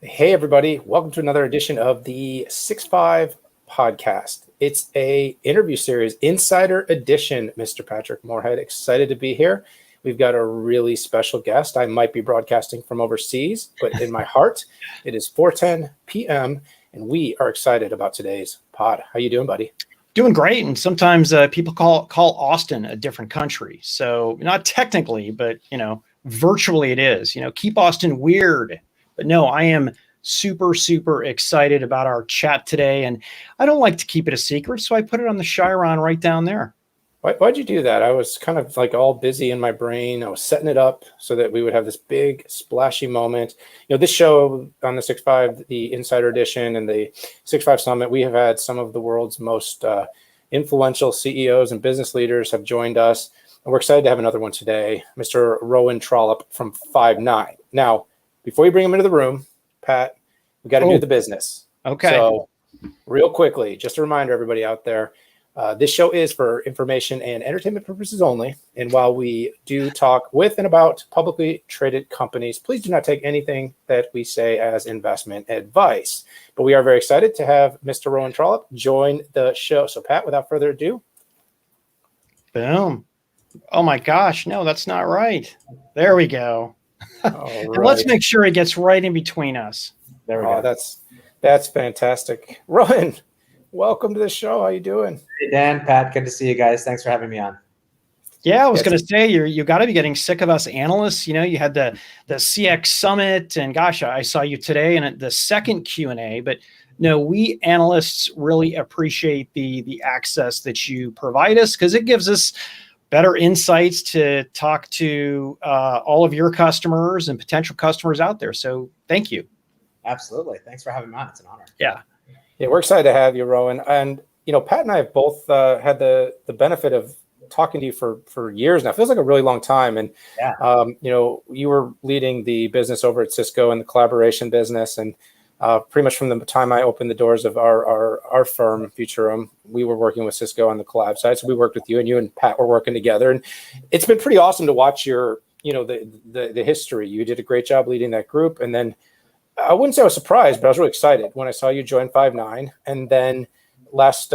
Hey, everybody. Welcome to another edition of the 6-5 podcast. It's a interview series, Insider Edition, Mr. Patrick Moorhead. Excited to be here. We've got a really special guest. I might be broadcasting from overseas, but in my heart, it is 4:10 p.m., and we are excited about today's pod. How you doing, buddy? Doing great. And sometimes people call Austin a different country. So not technically, but, virtually it is. Keep Austin weird. But no, I am super, super excited about our chat today. And I don't like to keep it a secret, so I put it on the Chiron right down there. Why'd you do that? I was kind of like all busy in my brain. I was setting it up so that we would have this big splashy moment. This show on the 6-5, the Insider Edition and the 6-5 Summit, we have had some of the world's most influential CEOs and business leaders have joined us. And we're excited to have another one today, Mr. Rowan Trollope from Five9. Now, before you bring him into the room, Pat, we got to do the business. Okay. So real quickly, just a reminder, everybody out there, this show is for information and entertainment purposes only. And while we do talk with and about publicly traded companies, please do not take anything that we say as investment advice. But we are very excited to have Mr. Rowan Trollope join the show. So, Pat, without further ado. Boom. Oh, my gosh. No, that's not right. There we go. Right. Let's make sure it gets right in between us. There we go. That's fantastic. Rowan, welcome to the show. How you doing? Hey, Dan, Pat, good to see you guys. Thanks for having me on. Yeah, I was going to say, you got to be getting sick of us analysts. You had the CX Summit, and gosh, I saw you today in the second Q&A. But no, we analysts really appreciate the access that you provide us, because it gives us better insights to talk to all of your customers and potential customers out there. So thank you. Absolutely. Thanks for having me on. It's an honor. Yeah, we're excited to have you, Rowan. And, Pat and I have both had the benefit of talking to you for years now. It feels like a really long time. And, you were leading the business over at Cisco and the collaboration business. And pretty much from the time I opened the doors of our firm, Futurum, we were working with Cisco on the collab side. So we worked with you, and you and Pat were working together. And it's been pretty awesome to watch your, the history. You did a great job leading that group. And then I wouldn't say I was surprised, but I was really excited when I saw you join Five9. And then just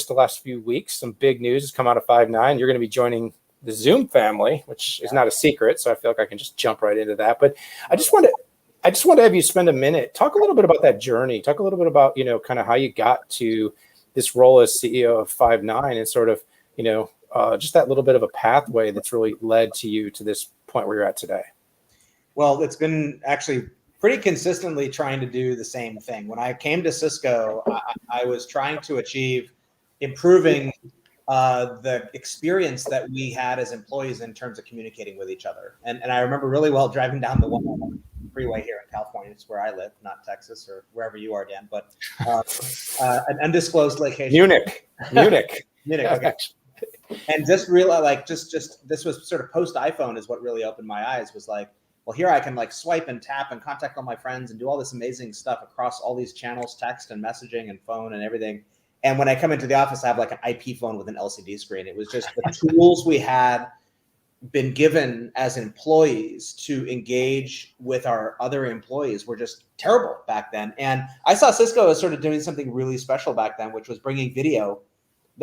the last few weeks, some big news has come out of Five9. You're going to be joining the Zoom family, which is not a secret. So I feel like I can just jump right into that. But I just want to have you spend a minute, talk a little bit about that journey, talk a little bit about, kind of how you got to this role as CEO of Five9 and sort of, just that little bit of a pathway that's really led to you to this point where you're at today. Well, it's been actually pretty consistently trying to do the same thing. When I came to Cisco, I was trying to achieve improving the experience that we had as employees in terms of communicating with each other. And I remember really well driving down the 101 freeway here in California. It's where I live, not Texas or wherever you are, Dan, but an undisclosed location. Munich. Okay. And just realize, just this was sort of post iPhone is what really opened my eyes. Was like, well, here I can like swipe and tap and contact all my friends and do all this amazing stuff across all these channels, text and messaging and phone and everything. And when I come into the office, I have like an IP phone with an LCD screen. It was just the tools we had been given as employees to engage with our other employees were just terrible back then. And I saw Cisco as sort of doing something really special back then, which was bringing video.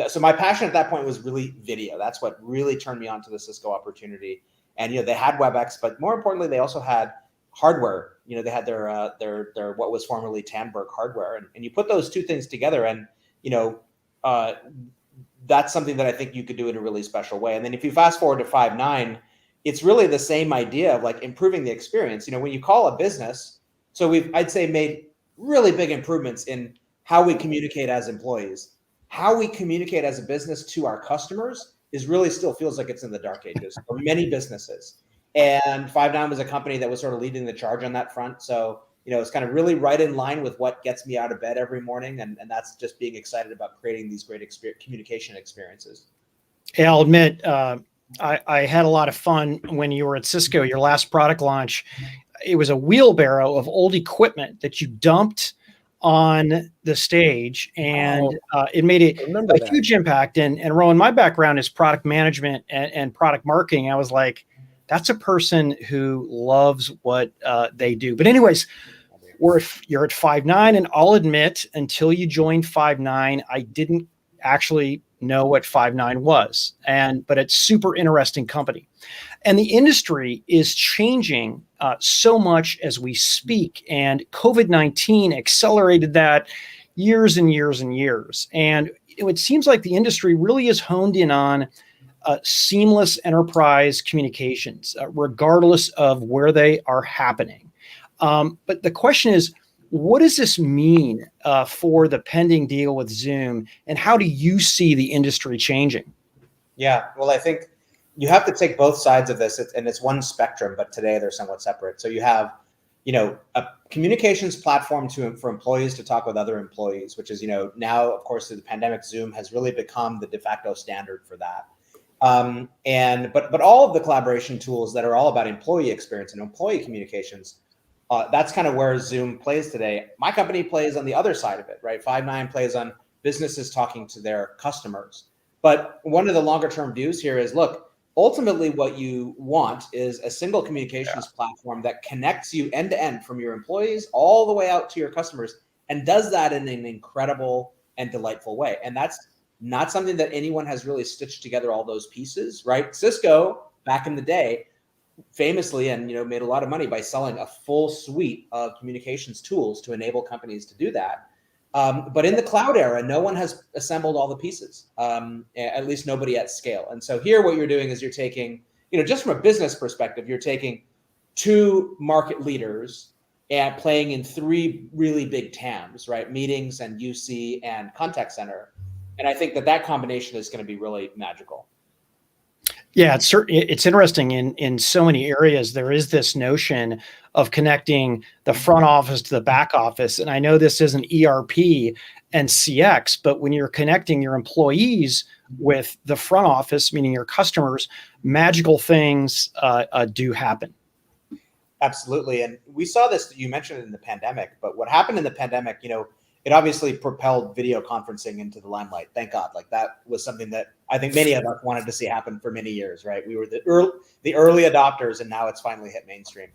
So my passion at that point was really video. That's what really turned me on to the Cisco opportunity. And, they had WebEx, but more importantly, they also had hardware. They had their what was formerly Tandberg hardware. And you put those two things together and, that's something that I think you could do in a really special way. And then if you fast forward to Five9, it's really the same idea of like improving the experience. When you call a business, so I'd say made really big improvements in how we communicate as employees, how we communicate as a business to our customers is really still feels like it's in the dark ages for many businesses. And Five9 was a company that was sort of leading the charge on that front. So, it's kind of really right in line with what gets me out of bed every morning. And that's just being excited about creating these great communication experiences. Hey, I'll admit, I had a lot of fun when you were at Cisco, your last product launch. It was a wheelbarrow of old equipment that you dumped on the stage, and it made a huge impact. And Rowan, my background is product management and product marketing. I was like, that's a person who loves what they do. But anyways, or if you're at Five9, and I'll admit, until you joined Five9, I didn't actually know what Five9 was, but it's super interesting company. And the industry is changing so much as we speak, and COVID-19 accelerated that years and years and years. And it seems like the industry really is honed in on seamless enterprise communications, regardless of where they are happening. But the question is, what does this mean for the pending deal with Zoom, and how do you see the industry changing? Yeah, well, I think you have to take both sides of this, and it's one spectrum, but today they're somewhat separate. So you have, a communications platform for employees to talk with other employees, which is, now, of course, through the pandemic, Zoom has really become the de facto standard for that. But all of the collaboration tools that are all about employee experience and employee communications, that's kind of where Zoom plays today. My company plays on the other side of it, right? Five9 plays on businesses talking to their customers. But one of the longer term views here is, look, ultimately what you want is a single communications platform that connects you end to end from your employees all the way out to your customers, and does that in an incredible and delightful way. And that's not something that anyone has really stitched together all those pieces, right? Cisco, back in the day, famously and made a lot of money by selling a full suite of communications tools to enable companies to do that. But in the cloud era, no one has assembled all the pieces, at least nobody at scale. And so here what you're doing is you're taking, just from a business perspective, you're taking two market leaders and playing in three really big TAMs, right? Meetings and UC and contact center. And I think that combination is going to be really magical. Yeah, it's interesting in so many areas. There is this notion of connecting the front office to the back office. And I know this isn't ERP and CX, but when you're connecting your employees with the front office, meaning your customers, magical things do happen. Absolutely. And we saw this, you mentioned it in the pandemic, but what happened in the pandemic, it obviously propelled video conferencing into the limelight. Thank God. Like, that was something that I think many of us wanted to see happen for many years, right? We were the early adopters, and now it's finally hit mainstream.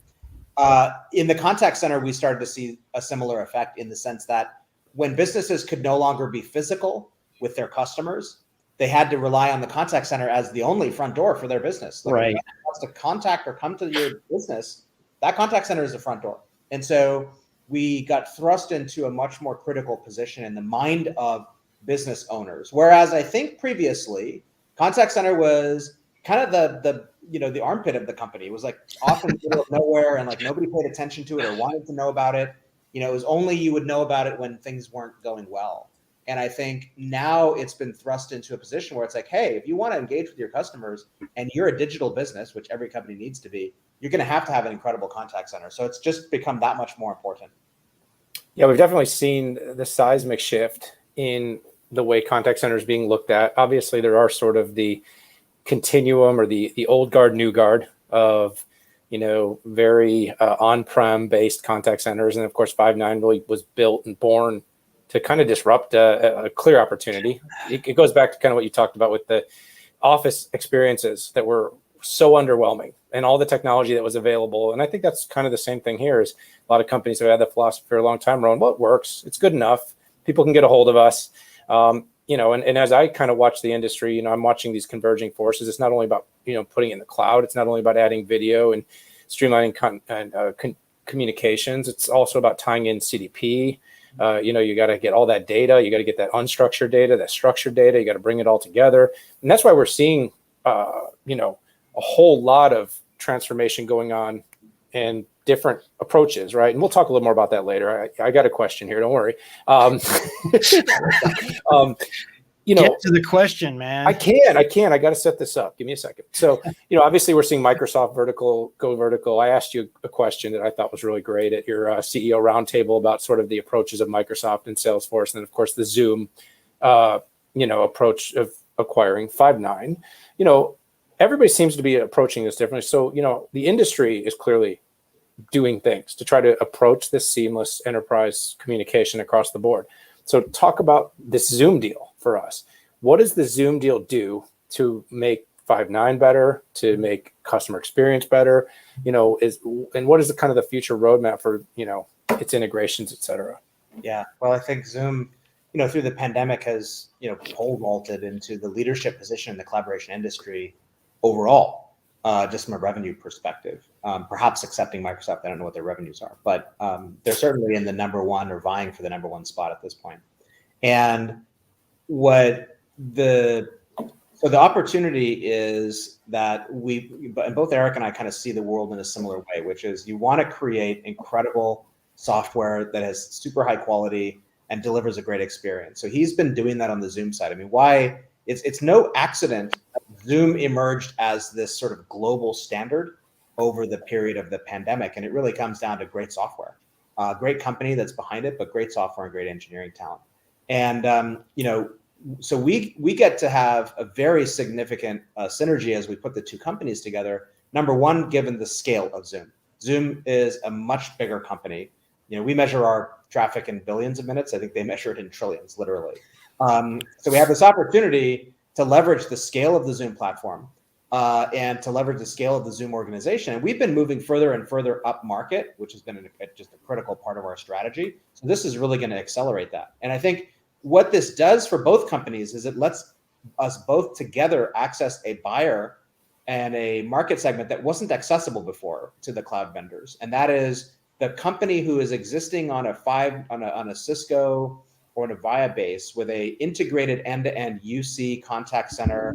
In the contact center, we started to see a similar effect, in the sense that when businesses could no longer be physical with their customers, they had to rely on the contact center as the only front door for their business. Like, right. If anyone wants to contact or come to your business, that contact center is the front door. And so we got thrust into a much more critical position in the mind of business owners. Whereas I think previously, contact center was kind of the armpit of the company. It was like often in the middle of nowhere, and like nobody paid attention to it or wanted to know about it. It was only you would know about it when things weren't going well. And I think now it's been thrust into a position where it's like, hey, if you want to engage with your customers and you're a digital business, which every company needs to be, you're going to have an incredible contact center. So it's just become that much more important. Yeah, we've definitely seen the seismic shift in the way contact center is being looked at. Obviously, there are sort of the continuum, or the old guard, new guard of, very on-prem based contact centers. And of course, Five9 really was built and born to kind of disrupt a clear opportunity. It goes back to kind of what you talked about with the office experiences that were so underwhelming, and all the technology that was available. And I think that's kind of the same thing here. Is a lot of companies have had the philosophy for a long time, Rowan, well, it works. It's good enough. People can get a hold of us. And as I kind of watch the industry, I'm watching these converging forces. It's not only about, putting it in the cloud. It's not only about adding video and streamlining communications. It's also about tying in CDP. You got to get all that data. You got to get that unstructured data, that structured data. You got to bring it all together. And that's why we're seeing, a whole lot of transformation going on and different approaches, right? And we'll talk a little more about that later. I got a question here. Don't worry. Get to the question, man. I can. I got to set this up. Give me a second. So, obviously we're seeing Microsoft go vertical. I asked you a question that I thought was really great at your CEO roundtable about sort of the approaches of Microsoft and Salesforce, and then of course the Zoom, approach of acquiring Five9. Everybody seems to be approaching this differently. So, the industry is clearly doing things to try to approach this seamless enterprise communication across the board. So talk about this Zoom deal for us. What does the Zoom deal do to make Five9 better, to make customer experience better? And what is the kind of the future roadmap for, its integrations, et cetera? Yeah, well, I think Zoom, through the pandemic has, pole vaulted into the leadership position in the collaboration industry overall, just from a revenue perspective. Perhaps excepting Microsoft, I don't know what their revenues are, but they're certainly in the number one or vying for the number one spot at this point. And so the opportunity is that and both Eric and I kind of see the world in a similar way, which is you want to create incredible software that has super high quality and delivers a great experience. So he's been doing that on the Zoom side. I mean, why it's no accident that Zoom emerged as this sort of global standard over the period of the pandemic. And it really comes down to great software, great company that's behind it, but great software and great engineering talent. And, so we get to have a very significant synergy as we put the two companies together. Number one, given the scale of Zoom. Zoom is a much bigger company. We measure our traffic in billions of minutes. I think they measure it in trillions, literally. So we have this opportunity to leverage the scale of the Zoom platform and to leverage the scale of the Zoom organization. And we've been moving further and further up market, which has been just a critical part of our strategy. So this is really going to accelerate that. And I think what this does for both companies is it lets us both together access a buyer and a market segment that wasn't accessible before to the cloud vendors. And that is the company who is existing on a Cisco or an Avaya base with a integrated end-to-end UC contact center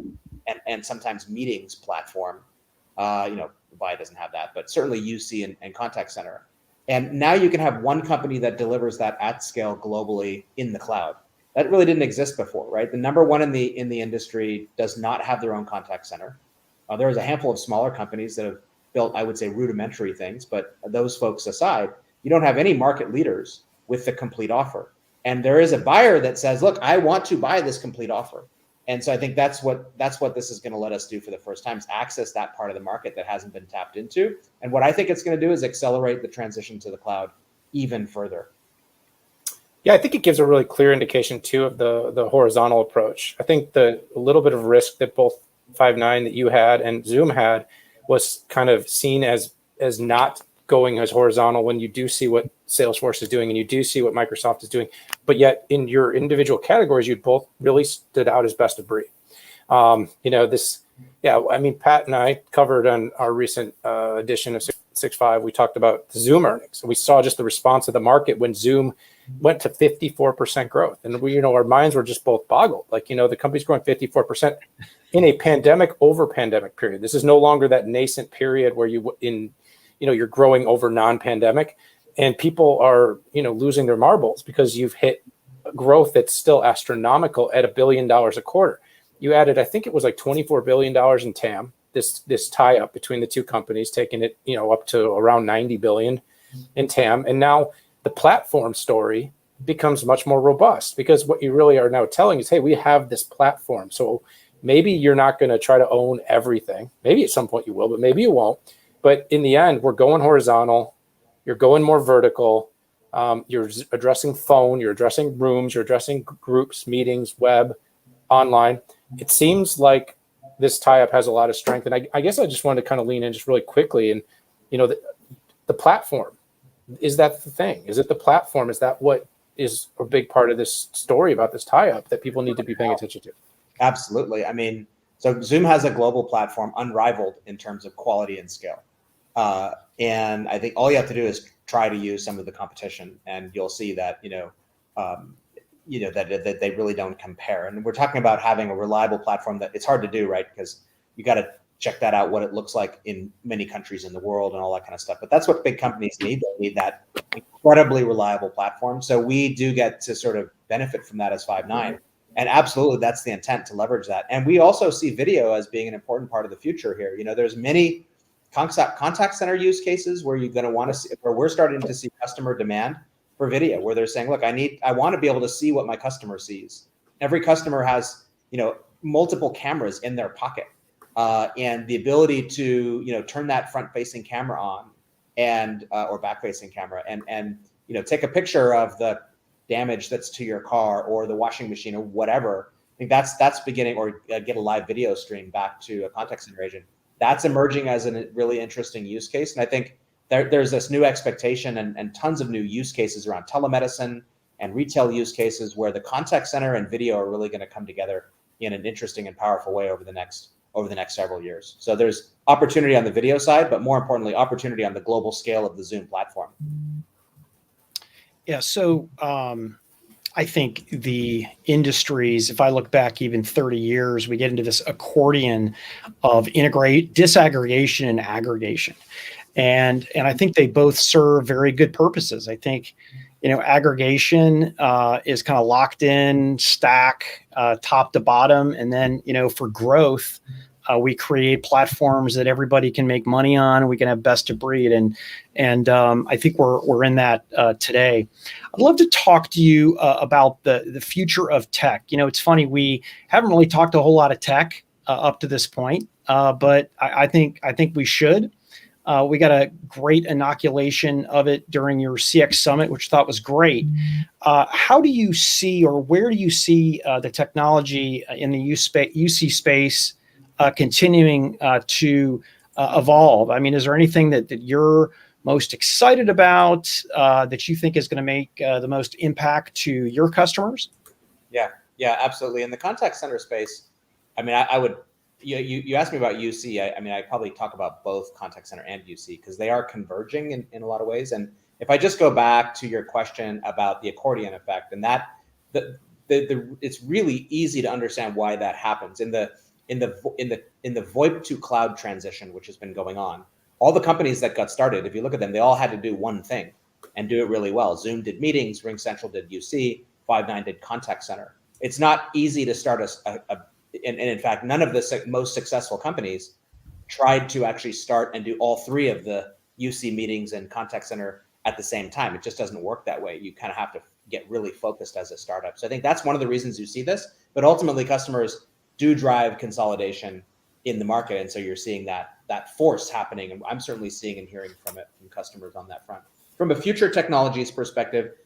and sometimes meetings platform. Avaya doesn't have that, but certainly UC and contact center. And now you can have one company that delivers that at scale globally in the cloud. That really didn't exist before, right? The number one in the industry does not have their own contact center. There is a handful of smaller companies that have built, I would say, rudimentary things, but those folks aside, you don't have any market leaders with the complete offer. And there is a buyer that says, look, I want to buy this complete offer. And so I think that's what this is going to let us do for the first time, is access that part of the market that hasn't been tapped into. And what I think it's going to do is accelerate the transition to the cloud even further. Yeah, I think it gives a really clear indication too of the horizontal approach. I think the little bit of risk that both Five9 that you had and Zoom had was kind of seen as not going as horizontal when you do see what Salesforce is doing and you do see what Microsoft is doing, but yet in your individual categories, you both really stood out as best of breed. Pat and I covered on our recent edition of 6.5, we talked about the Zoom earnings. And we saw just the response of the market when Zoom went to 54% growth. And our minds were just both boggled. The company's growing 54% in a over pandemic period. This is no longer that nascent period where you're growing over non-pandemic and people are, losing their marbles because you've hit growth that's still astronomical at $1 billion a quarter. You added, I think it was like $24 billion in TAM, this tie up between the two companies, taking it, up to around 90 billion in TAM. And now the platform story becomes much more robust because what you really are now telling is, hey, we have this platform. So maybe you're not going to try to own everything. Maybe at some point you will, but maybe you won't. But in the end, we're going horizontal. You're going more vertical. You're addressing phone. You're addressing rooms. You're addressing groups, meetings, web, online. It seems like this tie-up has a lot of strength. And I guess I just wanted to kind of lean in just really quickly. And, the platform, is that the thing? Is it the platform? Is that what is a big part of this story about this tie-up that people need to be paying attention to? Absolutely. I mean, so Zoom has a global platform unrivaled in terms of quality and scale. And I think all you have to do is try to use some of the competition and you'll see that, that they really don't compare. And we're talking about having a reliable platform that it's hard to do, right? Because you got to check that out, what it looks like in many countries in the world and all that kind of stuff. But that's what big companies need. They need that incredibly reliable platform. So we do get to sort of benefit from that as Five9. And absolutely, that's the intent, to leverage that. And we also see video as being an important part of the future here. There's many contact center use cases where you're going to want to see, where we're starting to see customer demand for video, where they're saying, look, I want to be able to see what my customer sees. Every customer has, multiple cameras in their pocket. And the ability to, turn that front-facing camera on and or back-facing camera and take a picture of the damage that's to your car or the washing machine or whatever, think that's beginning, or get a live video stream back to a contact center agent. That's emerging as a really interesting use case. And I think there's this new expectation and tons of new use cases around telemedicine and retail use cases where the contact center and video are really going to come together in an interesting and powerful way over the next several years. So there's opportunity on the video side, but more importantly, opportunity on the global scale of the Zoom platform. Yeah. So I think the industries, if I look back even 30 years, we get into this accordion of disaggregation and aggregation. And I think they both serve very good purposes. I think, aggregation is kind of locked in, stack, top to bottom. And then, for growth, we create platforms that everybody can make money on. We can have best of breed. And I think we're in that today. I'd love to talk to you about the future of tech. It's funny, we haven't really talked a whole lot of tech up to this point, but I think we should. We got a great inoculation of it during your CX Summit, which I thought was great. How do you see, or where do you see the technology in the UC space continuing to evolve? I mean, is there anything that you're most excited about that you think is going to make the most impact to your customers? Yeah, absolutely. In the contact center space, I mean, I would. You asked me about UC. I probably talk about both contact center and UC because they are converging in a lot of ways. And if I just go back to your question about the accordion effect, and it's really easy to understand why that happens in the VoIP to cloud transition, which has been going on. All the companies that got started, if you look at them, they all had to do one thing and do it really well. Zoom did meetings, RingCentral did UC, Five9 did contact center. It's not easy to start and in fact, none of the most successful companies tried to actually start and do all three of the UC meetings and contact center at the same time. It just doesn't work that way. You kind of have to get really focused as a startup. So I think that's one of the reasons you see this, but ultimately customers do drive consolidation in the market. And so you're seeing that force happening. And I'm certainly seeing and hearing from customers on that front. From a future technologies perspective,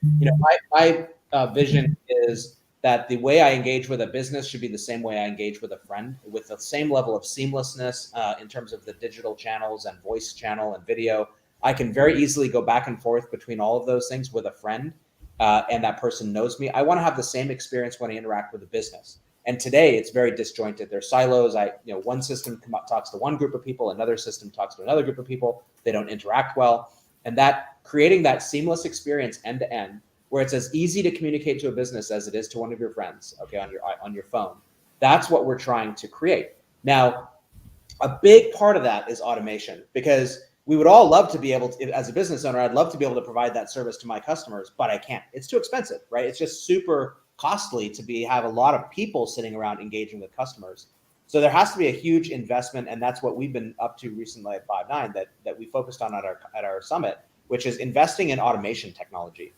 my vision is that the way I engage with a business should be the same way I engage with a friend, with the same level of seamlessness in terms of the digital channels and voice channel and video. I can very easily go back and forth between all of those things with a friend, and that person knows me. I want to have the same experience when I interact with a business. And today it's very disjointed. There's silos. One system talks to one group of people, another system talks to another group of people. They don't interact well. And that creating that seamless experience end to end, where it's as easy to communicate to a business as it is to one of your friends, okay, on your phone. That's what we're trying to create. Now, a big part of that is automation, because we would all love to be able to, as a business owner, I'd love to be able to provide that service to my customers, but I can't. It's too expensive, right? It's just super costly to have a lot of people sitting around engaging with customers. So there has to be a huge investment, and that's what we've been up to recently at Five9 that we focused on at our summit, which is investing in automation technology.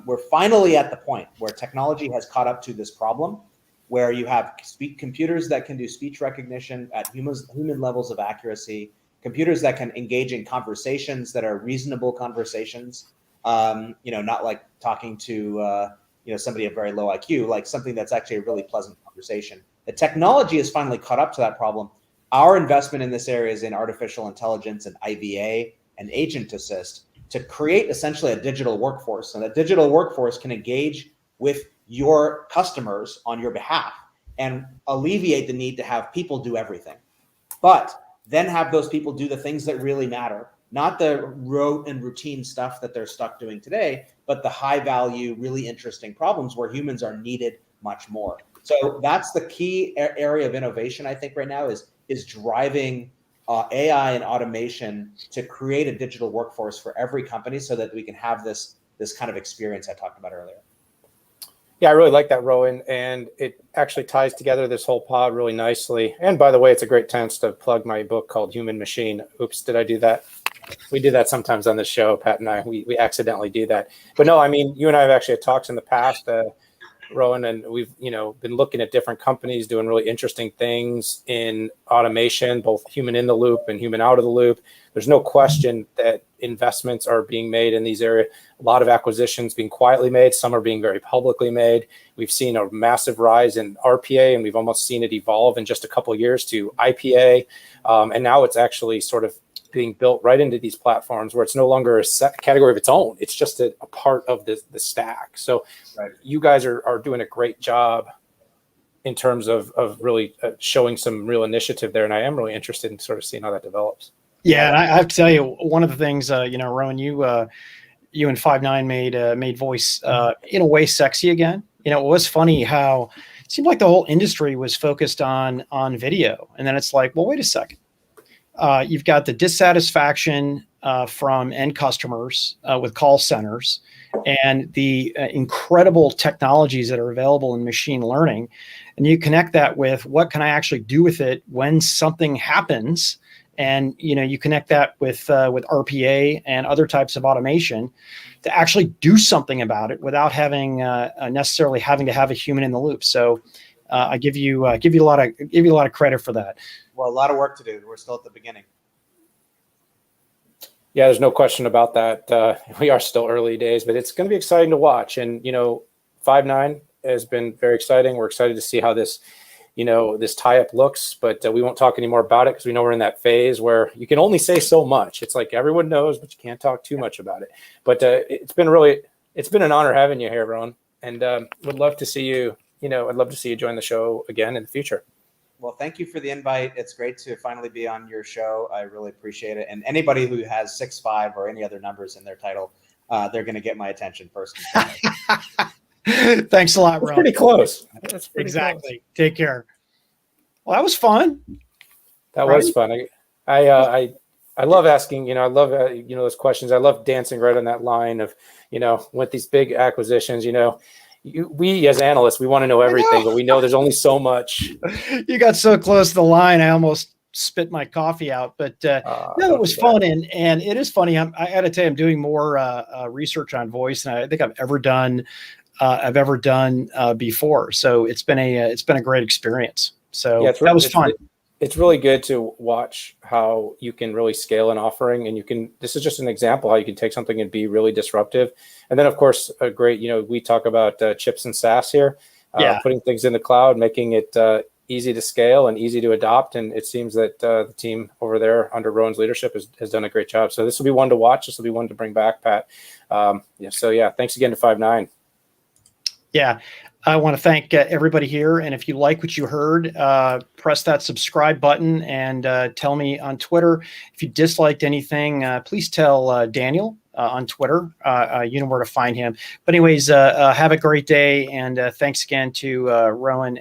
We're finally at the point where technology has caught up to this problem, where you have computers that can do speech recognition at human levels of accuracy, computers that can engage in conversations that are reasonable conversations, not like talking to somebody of very low IQ, like something that's actually a really pleasant conversation. The technology has finally caught up to that problem. Our investment in this area is in artificial intelligence and IVA and agent assist to create essentially a digital workforce. And that digital workforce can engage with your customers on your behalf and alleviate the need to have people do everything. But then have those people do the things that really matter, not the rote and routine stuff that they're stuck doing today, but the high value, really interesting problems where humans are needed much more. So that's the key area of innovation, I think, right now is driving AI and automation to create a digital workforce for every company so that we can have this kind of experience I talked about earlier. Yeah, I really like that, Rowan, and it actually ties together this whole pod really nicely. And by the way, it's a great chance to plug my book called Human Machine. Oops, did I do that? We do that sometimes on the show, Pat and I. We accidentally do that. But no, I mean, you and I have actually had talks in the past. Rowan, and we've, been looking at different companies doing really interesting things in automation, both human in the loop and human out of the loop. There's no question that investments are being made in these areas. A lot of acquisitions being quietly made. Some are being very publicly made. We've seen a massive rise in RPA, and we've almost seen it evolve in just a couple of years to IPA. And now it's actually sort of being built right into these platforms where it's no longer a set category of its own. It's just a part of the stack. So you guys are doing a great job in terms of really showing some real initiative there. And I am really interested in sort of seeing how that develops. Yeah, and I have to tell you, one of the things, Rowan, you and Five9 made voice in a way sexy again. It was funny how it seemed like the whole industry was focused on video, and then it's like, well, wait a second. You've got the dissatisfaction from end customers with call centers, and the incredible technologies that are available in machine learning, and you connect that with what can I actually do with it when something happens. And you connect that with RPA and other types of automation to actually do something about it without having necessarily having to have a human in the loop. So I give you a lot of credit for that. Well, a lot of work to do. We're still at the beginning. Yeah, there's no question about that. We are still early days, but it's going to be exciting to watch. And Five9 has been very exciting. We're excited to see how this tie-up looks, but we won't talk any more about it because we know we're in that phase where you can only say so much. It's like everyone knows, but you can't talk too much about it. But it's been an honor having you here, Rowan, and would love to see you. I'd love to see you join the show again in the future. Well, thank you for the invite. It's great to finally be on your show. I really appreciate it. And anybody who has 6'5" or any other numbers in their title, they're going to get my attention first. Thanks a lot, Rowan. Pretty close. That's pretty exactly. Close. Take care. Well, that was fun. That was fun. I love asking. I love those questions. I love dancing right on that line of with these big acquisitions. We as analysts, we want to know everything, but we know there's only so much. You got so close to the line, I almost spit my coffee out. But no, it was fun, and it is funny. I got to tell you, I'm doing more research on voice than I think I've ever done before. So it's been a great experience. So yeah, that was fun. It's really good to watch how you can really scale an offering, and this is just an example how you can take something and be really disruptive. And then of course, a great, we talk about chips and SaaS here, putting things in the cloud, making it easy to scale and easy to adopt. And it seems that the team over there under Rowan's leadership has done a great job. So this will be one to watch. This will be one to bring back, Pat. Thanks again to Five9. Yeah, I want to thank everybody here. And if you like what you heard, press that subscribe button and tell me on Twitter. If you disliked anything, please tell Daniel on Twitter. You know where to find him. But anyways, have a great day. And thanks again to Rowan.